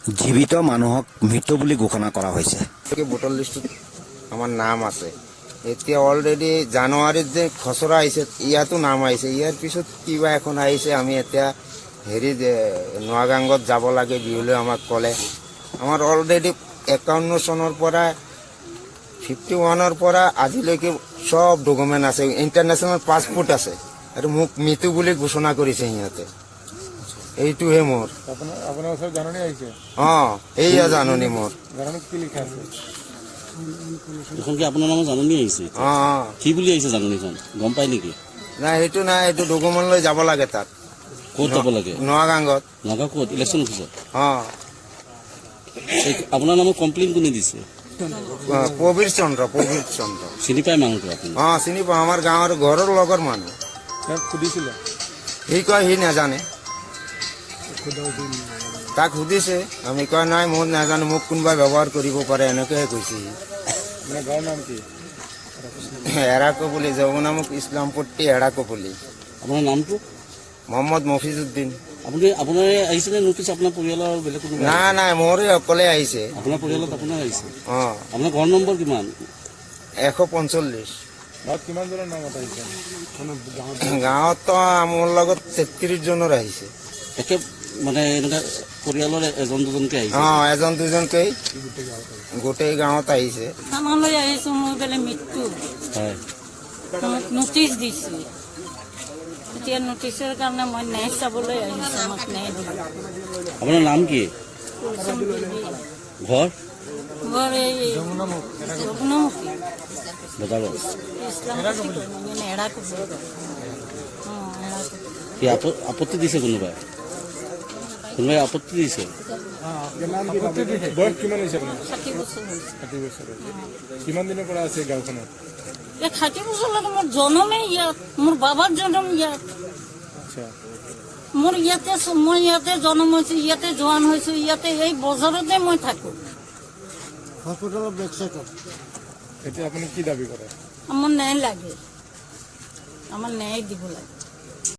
জীৱিত মানুহক মৃত বুলি ঘোষণা কৰা হৈছে। ভোটাৰ লিষ্টত আমাৰ নাম আছে। এতিয়া অলৰেডি জানুৱাৰীত যে খচৰা আহিছে ইয়াতো নাম আহিছে। ইয়াৰ পিছত কিবা এখন আহিছে। আমি এতিয়া নোয়াগাংগত যাব লাগে বিহুলৈ আমাক ক'লে। আমাৰ অলৰেডি 51 চনৰ পৰা 51ৰ পৰা আজিলৈকে সব ডকুমেণ্ট আছে, ইণ্টাৰনেশ্যনেল পাছপোৰ্ট আছে আৰু মোক মৃত্যু বুলি ঘোষণা কৰিছে সিহঁতে। এইটোহে মোৰ। আপোনাৰ ওচৰত জাননী আহিছে? এইয়া জাননী মোৰ। জাননীত কি লিখা আছে? এখন কি আপোনাৰ নামত জাননী আহিছে? কি বুলি আহিছে জাননীখন গম পাই নেকি? নাই সেইটো নাই, এইটো ডকুমেণ্ট লৈ যাব লাগে তাত। ক'ত যাব লাগে? নোয়াগাংগত। নগাঁও ক'ত? ইলেকশ্যন অফিচত? আপোনাৰ নামত কমপ্লেইন কোনে দিছে? প্ৰবীৰ চন্দ্ৰ। চিনি পায় মানুহটো আপুনি? চিনি পাওঁ, আমাৰ গাঁৱৰ ঘৰৰ লগৰ মানুহ। সুধিছিলে? সি কয় সি নাজানে। তাক সুধিছে, আমি কয় নাই মই নাজানো, মোক কোনোবাই ব্যৱহাৰ কৰিব পাৰে, এনেকৈহে কৈছে সি। গাঁৱৰ নাম কি? এৰাকপল্লী, যমুনামুখ ইছলামপট্টি এৰাকপল্লী। আপোনাৰ নামটো? মহম্মদ মফিজুদ্দিন। আপোনাৰ আহিছে নে নোটিছ? আপোনাৰ পৰিয়ালৰ বেলেগ কোনো? নাই মোৰে অকলে আহিছে। আপোনাৰ পৰিয়ালত আপোনাৰ আহিছে? আপোনাৰ ঘৰ নম্বৰ কিমান? 145। গাঁৱত কিমানজনৰ নামত আহিছে? গাঁৱততো মোৰ লগত 33 জনৰ আহিছে। একে মানে এনেকুৱা পৰিয়ালৰ এজন দুজনকে আহিছে? এজন দুজনকৈ গোটেই গাঁৱত আহিছে। থানালৈ আহিছো, মই বোলে মৃত্যু নটিচ দিছো। এতিয়া নটিচৰ কাৰণে মই ন্যায় চাবলৈ আহিছো, আমাক ন্যায় দিব। আপোনাৰ নাম কি? ঘৰ? ঘৰ এই যমুনামুখী বজাৰত। কি আপত্তি দিছে কোনোবাই? কোনোবাই আপত্তি দিছে? বয়স কিমান হৈছে আপোনাৰ? 60 বছৰ হৈছে। 60 বছৰ। কিমান দিনৰ পৰা আছে গাঁওখনত? 60 বছৰ লাগে। মোৰ জন্মেই ইয়াত, মোৰ বাবাৰ জন্ম ইয়াত। আচ্ছা। মোৰ ইয়াতে, মই ইয়াতে জন্ম হৈছো, ইয়াতে জোৱান হৈছো, ইয়াতে এই বজাৰতে মই থাকো। হস্পিটেলৰ বেক চাইডত। এতিয়া আপুনি কি দাবী কৰে? আমাৰ ন্যায় লাগে, আমাৰ ন্যায় দিব লাগে।